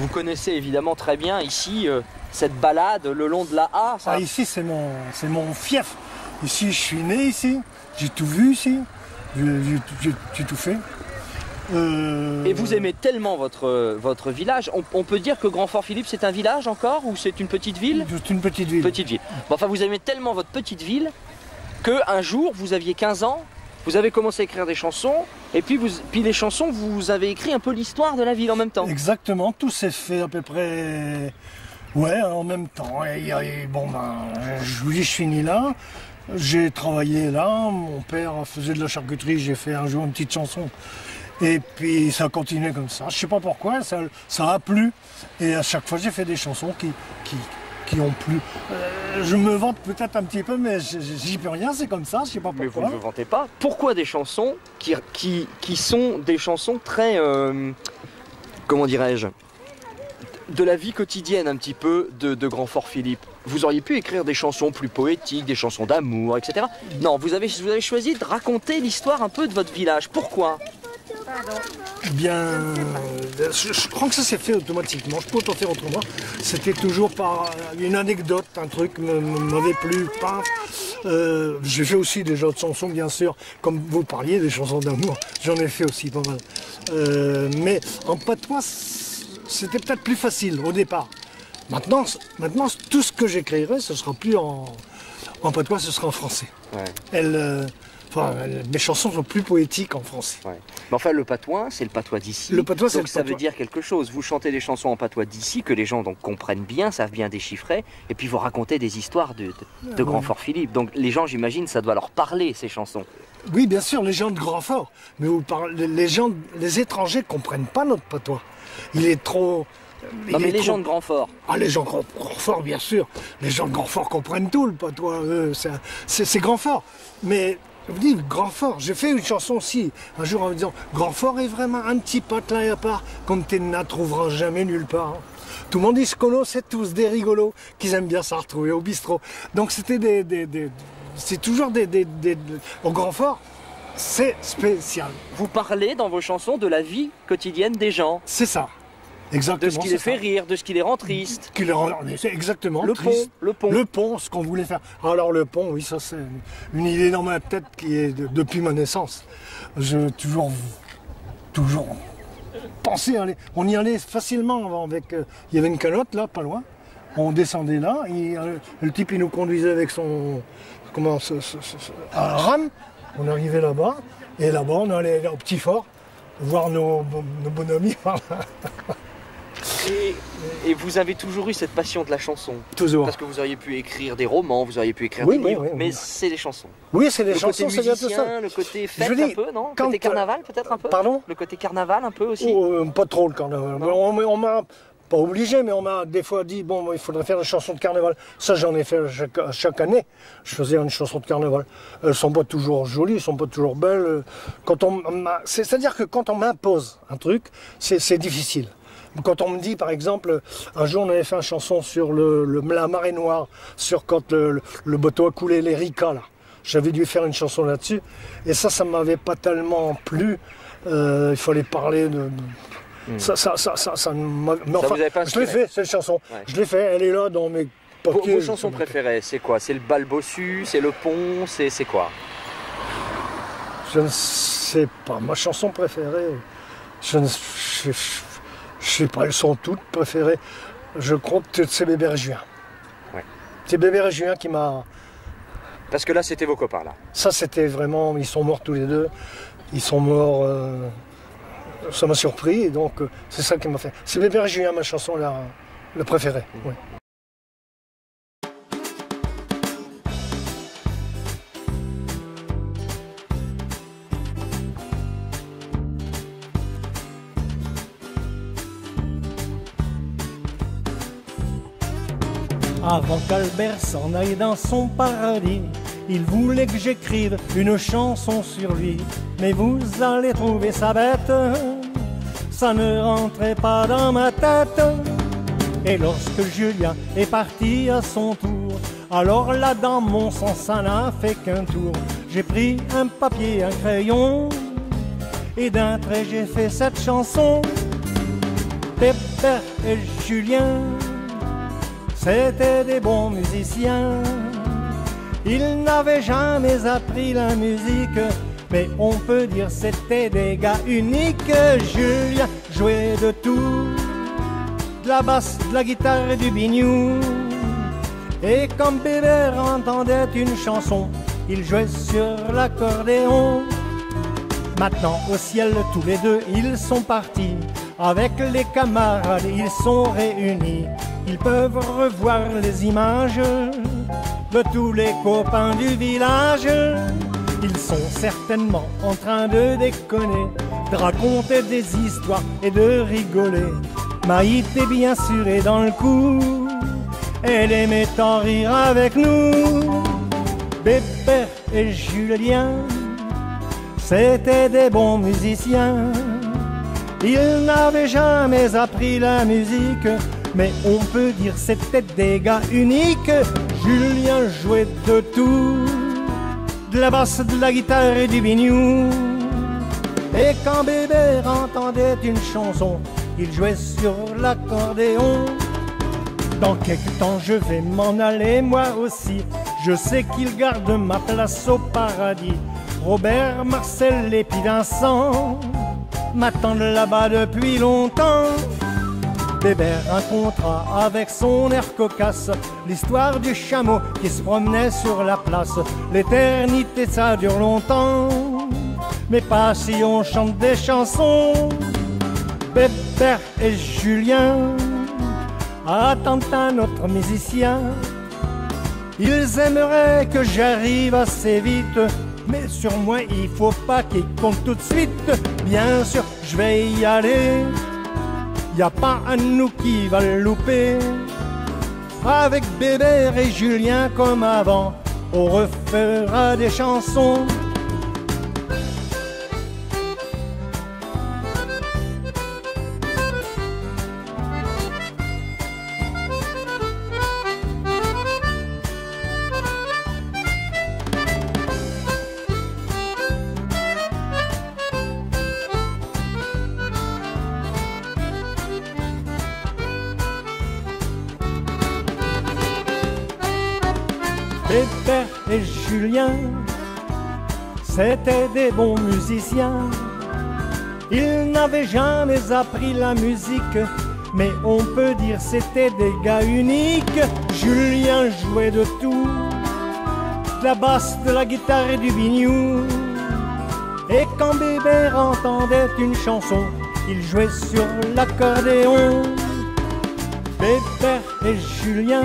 Vous connaissez évidemment très bien ici cette balade le long de la A. Ça... Ah, ici c'est mon fief. Ici je suis né ici, j'ai tout vu ici, j'ai tout fait. Et vous aimez tellement votre village, on peut dire que Grand-Fort-Philippe c'est un village encore ou c'est une petite ville? C'est une petite ville. Petite ville. Bon, enfin vous aimez tellement votre petite ville qu'un jour vous aviez 15 ans, vous avez commencé à écrire des chansons et puis les chansons vous avez écrit un peu l'histoire de la ville en même temps. Exactement, tout s'est fait à peu près en même temps. Bon je suis né là, j'ai travaillé là, mon père faisait de la charcuterie, j'ai fait un jour une petite chanson. Et puis ça a continué comme ça. Je sais pas pourquoi, ça a plu. Et à chaque fois j'ai fait des chansons qui ont plu. Je me vante peut-être un petit peu, mais j'y peux rien, c'est comme ça, je sais pas pourquoi. Mais vous ne vous vantez pas. Pourquoi des chansons qui sont des chansons très, comment dirais-je, de la vie quotidienne un petit peu de Grand-Fort-Philippe? Vous auriez pu écrire des chansons plus poétiques, des chansons d'amour, etc. Non, vous avez choisi de raconter l'histoire un peu de votre village. Pourquoi? Eh bien, je crois que ça s'est fait automatiquement. Je peux pas faire autrement. C'était toujours par une anecdote, un truc m'avait plu, pas. J'ai fait aussi des autres chansons, bien sûr, comme vous parliez, des chansons d'amour. J'en ai fait aussi pas mal. Mais en patois, c'était peut-être plus facile au départ. Maintenant, tout ce que j'écrirai, ce sera plus en patois, ce sera en français. Ouais. Mes chansons sont plus poétiques en français. Ouais. Mais enfin, le patois, c'est le patois d'ici. Le patois, c'est le ça patois. veut dire quelque chose. Vous chantez des chansons en patois d'ici que les gens donc comprennent bien, savent bien déchiffrer, et puis vous racontez des histoires de Grand-Fort-Philippe. Donc les gens, j'imagine, ça doit leur parler ces chansons. Oui, bien sûr, les gens de Grand-Fort. Mais les étrangers comprennent pas notre patois. Il est trop. Non, mais les gens de Grand-Fort. Ah, les gens de Grand-Fort, bien sûr. Les gens de Grand-Fort comprennent tout le patois. C'est Grand-Fort. Mais je vous dis, Grand-Fort, j'ai fait une chanson aussi, un jour en me disant Grand-Fort est vraiment un petit patelin à part, comme tu ne trouveras jamais nulle part. Tout le monde dit Scolo, c'est tous des rigolos qui aiment bien s'en retrouver au bistrot. Donc c'était c'est toujours au Grand-Fort, c'est spécial. Vous parlez dans vos chansons de la vie quotidienne des gens. C'est ça. Exactement, de ce qui les fait rire, de ce qui les rend tristes. Exactement. Le pont. Le pont, ce qu'on voulait faire. Alors le pont, oui, ça c'est une idée dans ma tête qui est depuis ma naissance. J'ai toujours pensé à aller. On y allait facilement avec. Il y avait une calotte là, pas loin. On descendait là. Le type il nous conduisait avec son un rame. On arrivait là-bas et là-bas on allait au petit fort voir nos bonhommes. Et vous avez toujours eu cette passion de la chanson? Toujours. Parce que vous auriez pu écrire des romans, vous auriez pu écrire des livres, mais c'est des chansons. Oui, c'est des chansons, c'est bientôt ça. Le côté fête un peu, non? Le côté carnaval peut-être un peu? Pardon? Le côté carnaval un peu aussi? Pas trop le carnaval. On m'a pas obligé, mais on m'a des fois dit, bon, il faudrait faire une chanson de carnaval. Ça, j'en ai fait chaque année. Je faisais une chanson de carnaval. Elles sont pas toujours jolies, elles sont pas toujours belles. C'est-à-dire que quand on m'impose un truc, c'est difficile. Quand on me dit, par exemple, un jour on avait fait une chanson sur la marée noire, sur quand le bateau a coulé, les ricas, là. J'avais dû faire une chanson là-dessus. Et ça m'avait pas tellement plu. Il fallait parler de... Ça m'a... Mais enfin, je l'ai fait, cette chanson. Ouais. Je l'ai fait, elle est là dans mes papiers. Vos chansons préférées, c'est quoi? C'est le bal bossu, c'est le pont, c'est quoi? Je ne sais pas. Ma chanson préférée, je sais pas, elles sont toutes préférées. Je crois que c'est Bébé Régien. Ouais. C'est Bébé Régien qui m'a... Parce que là, c'était vos copains, là. Ça, c'était vraiment... Ils sont morts tous les deux. Ils sont morts... Ça m'a surpris, et donc c'est ça qui m'a fait. C'est Bébé Régien, ma chanson, la préférée. Oui. Avant qu'Albert s'en aille dans son paradis, il voulait que j'écrive une chanson sur lui. Mais vous allez trouver ça bête, ça ne rentrait pas dans ma tête. Et lorsque Julien est parti à son tour, alors là dans mon sens ça n'a fait qu'un tour. J'ai pris un papier, un crayon, et d'un trait j'ai fait cette chanson. Pépère et Julien, c'étaient des bons musiciens. Ils n'avaient jamais appris la musique, mais on peut dire c'était des gars uniques. Julien jouait de tout, de la basse, de la guitare et du biniou. Et quand Bébert entendait une chanson, il jouait sur l'accordéon. Maintenant au ciel tous les deux ils sont partis, avec les camarades ils sont réunis. Ils peuvent revoir les images de tous les copains du village. Ils sont certainement en train de déconner, de raconter des histoires et de rigoler. Maïté bien sûr est dans le coup, elle aimait en rire avec nous. Bébert et Julien, c'étaient des bons musiciens. Ils n'avaient jamais appris la musique, mais on peut dire c'était des gars uniques. Julien jouait de tout, de la basse, de la guitare et du biniou. Et quand Bébert entendait une chanson, il jouait sur l'accordéon. Dans quelque temps je vais m'en aller moi aussi, je sais qu'il garde ma place au paradis. Robert, Marcel et puis Vincent m'attendent là-bas depuis longtemps. Bébert racontera avec son air cocasse l'histoire du chameau qui se promenait sur la place. L'éternité ça dure longtemps, mais pas si on chante des chansons. Bébert et Julien attendent un autre musicien. Ils aimeraient que j'arrive assez vite, mais sur moi il faut pas qu'ils comptent tout de suite. Bien sûr je vais y aller, y a pas un de nous qui va le louper. Avec Bébert et Julien comme avant, on refera des chansons. Bébert et Julien, c'étaient des bons musiciens. Ils n'avaient jamais appris la musique, mais on peut dire c'était des gars uniques. Julien jouait de tout, de la basse, de la guitare et du biniou. Et quand Bébert entendait une chanson, il jouait sur l'accordéon. Bébert et Julien,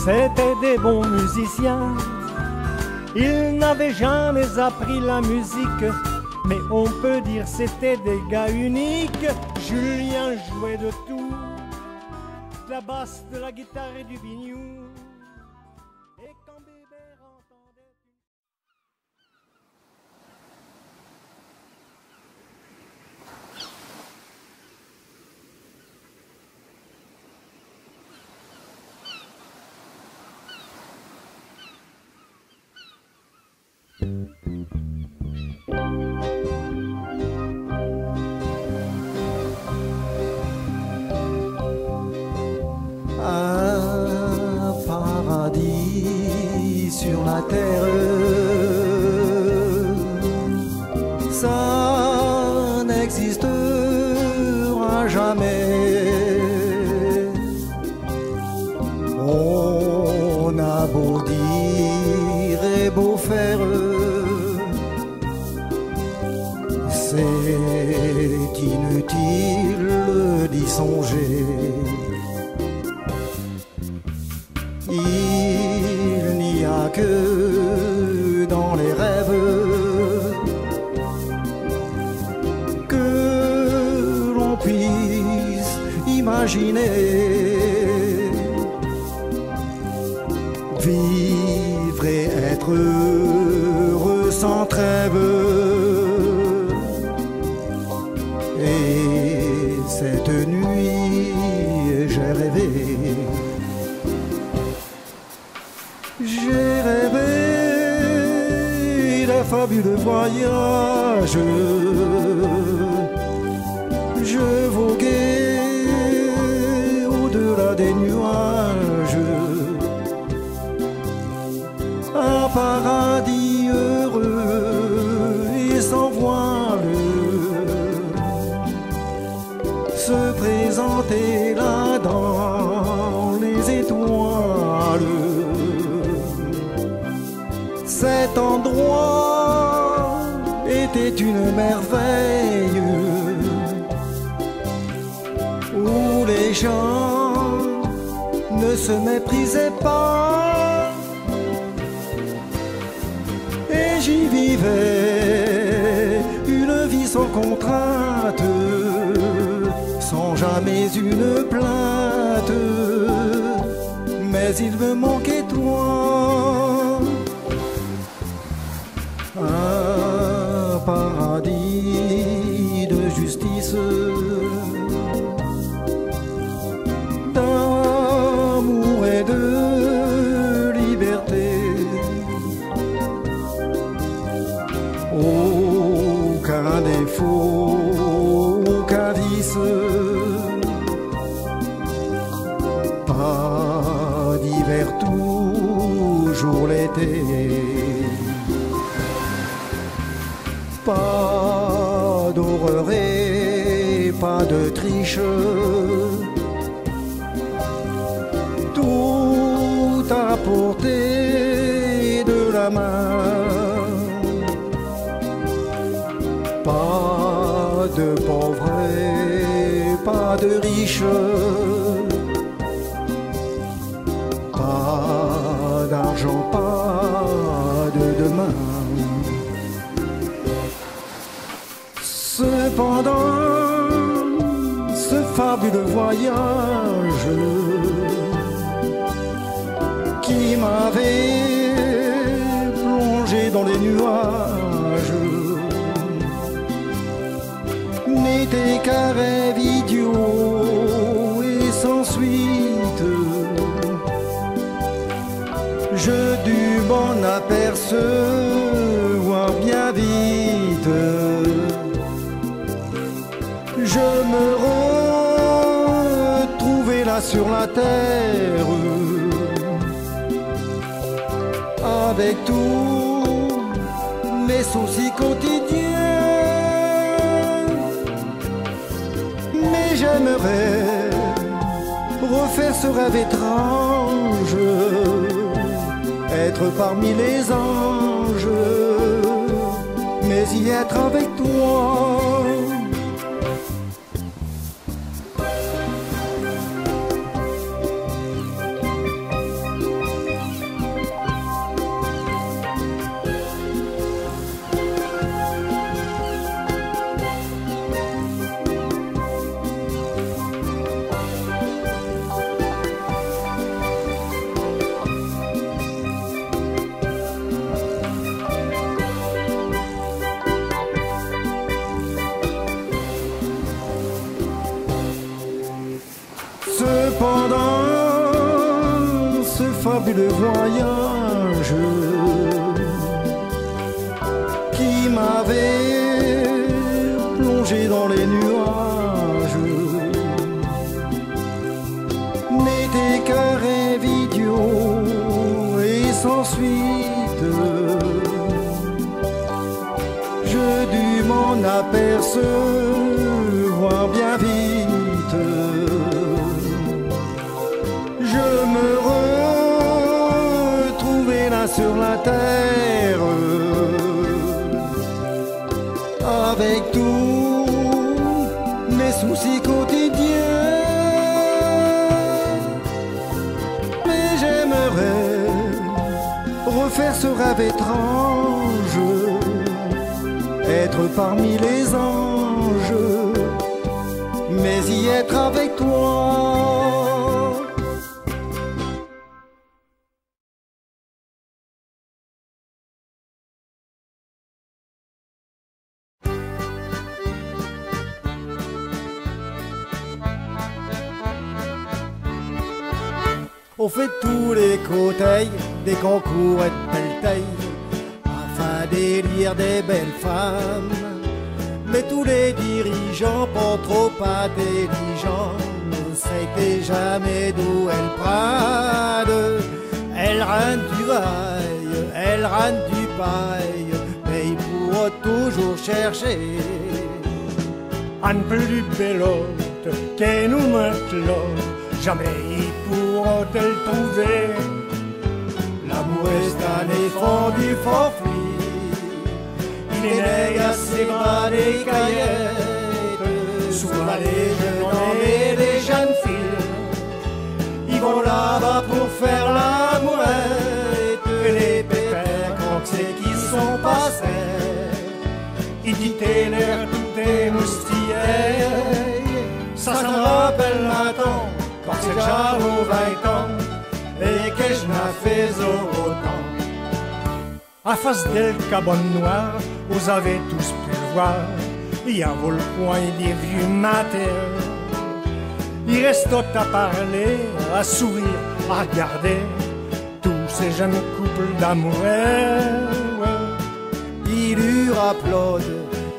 c'étaient des bons musiciens. Ils n'avaient jamais appris la musique, mais on peut dire c'était des gars uniques. Julien jouait de tout, de la basse, de la guitare et du biniou. Et quand Bébert entendait... Un paradis sur la terre, ça n'existera jamais. On a beau dire et beau faire, c'est inutile d'y songer. Il n'y a que dans les rêves que l'on puisse imaginer vivre et être heureux sans trêve. Et cette nuit j'ai rêvé. J'ai rêvé d'un fabuleux voyage. je voguais au-delà des nuages, un paradis heureux et sans voile se présentait là dans les étoiles. Cet endroit était une merveille où les gens ne se méprisaient pas, et j'y vivais une vie sans contrainte, sans jamais une plainte, mais il me manquait toi, un paradis de justice, d'amour et de liberté. Aucun défaut, aucun vice, pas d'hiver, toujours l'été. Pas d'horreur et pas de triche, tout à portée de la main. Pas de pauvres et pas de riches, pas d'argent, pas de demain. Cependant, ce fabuleux voyage qui m'avait plongé dans les nuages n'était qu'un rêve idiot et sans suite. Je dus m'en apercevoir bien vite. Je me retrouvais là sur la terre, avec tous mes soucis quotidiens. Mais j'aimerais refaire ce rêve étrange, être parmi les anges, mais y être avec toi. Cependant, ce fabuleux voyage qui m'avait plongé dans les nuages n'était qu'un rêve idiot et sans suite. Je dus m'en apercevoir bien vite. Je me retrouvais là sur la terre, avec tous mes soucis quotidiens. Mais j'aimerais refaire ce rêve étrange, être parmi les anges, mais y être avec toi. On fait tous les côtés des concours et de belle taille, afin d'élire des belles femmes. Mais tous les dirigeants, pas trop intelligents, ne savent jamais d'où elles prennent. Elles rendent du vaille, elles rendent du paille, mais ils pourront toujours chercher un plus belote que nous maintenant, jamais ils pourront te le trouver. L'amour est un enfant du forfait, il est né à ses bras des caillettes. Souvent les jeunes hommes et les jeunes filles, ils vont là-bas pour faire l'amourette. Et les pépères, quand c'est qu'ils sont passés, ils disaient l'air tout est moustillé. ça me rappelle maintenant, quand c'est j'avoue 20 ans, et que je n'ai fait autant. À face del cabane noire, vous avez tous pu le voir, il y a vos le coin des vieux matins. Il reste à parler, à sourire, à regarder tous ces jeunes couples d'amoureux. Ils lui applaudissent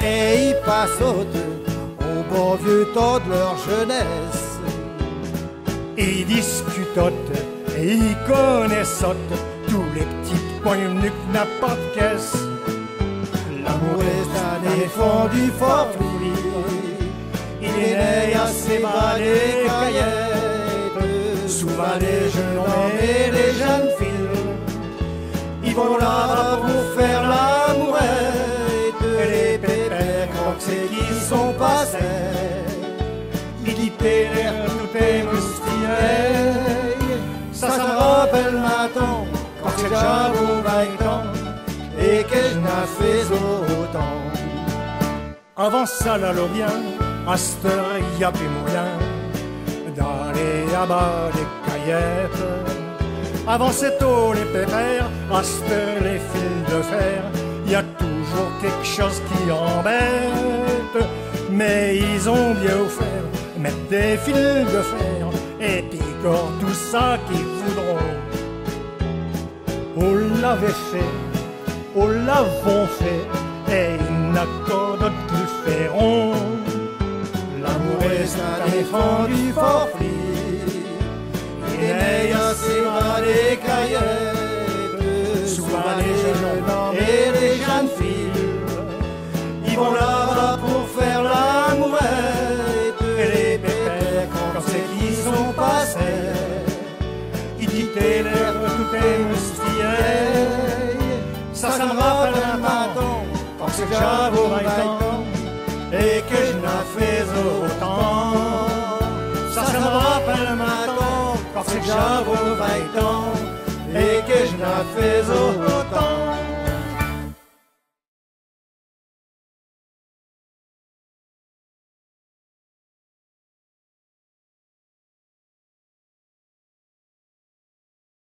et ils passent au bon vieux temps de leur jeunesse. Ils discutent et ils connaissent tous les petits points nus que n'importe qu'est-ce. L'amour est un enfant du forfait, il est né à ses bras des caillettes. Souvent les jeunes hommes et les jeunes filles, ils vont là pour faire l'amourette. Et les pépères, quand c'est qu'ils sont passés, ils disaient l'air tout est moustillé. ça me rappelle maintenant, quand c'est j'avoue 20 ans, et que je n'ai fait autant. Avant ça, la bien, à cette heure, il y a plus moyen d'aller abat des caillettes. Avant c'est tôt les pépères, à cette heure, les fils de fer, il y a toujours quelque chose qui embête. Mais ils ont bien offert, mettre des fils de fer, et puis encore tout ça qu'ils voudront. On l'avait fait, on l'avons fait, et il n'a qu'à d'autres qui le feront. L'amour est un enfant du forfait, il est né à ses bras des caillettes. Souvent les jeunes hommes et les jeunes filles, ils vont là-bas pour faire l'amourette. Et les pépères, quand c'est qu'ils sont passés, ils disaient l'air tout est moustillé. ça me rappelle maintenant, quand c'est que j'avoue 20 ans, et que je n'ai fait autant. Ça me rappelle maintenant, quand c'est que j'avoue 20 ans, et que je n'ai fait autant.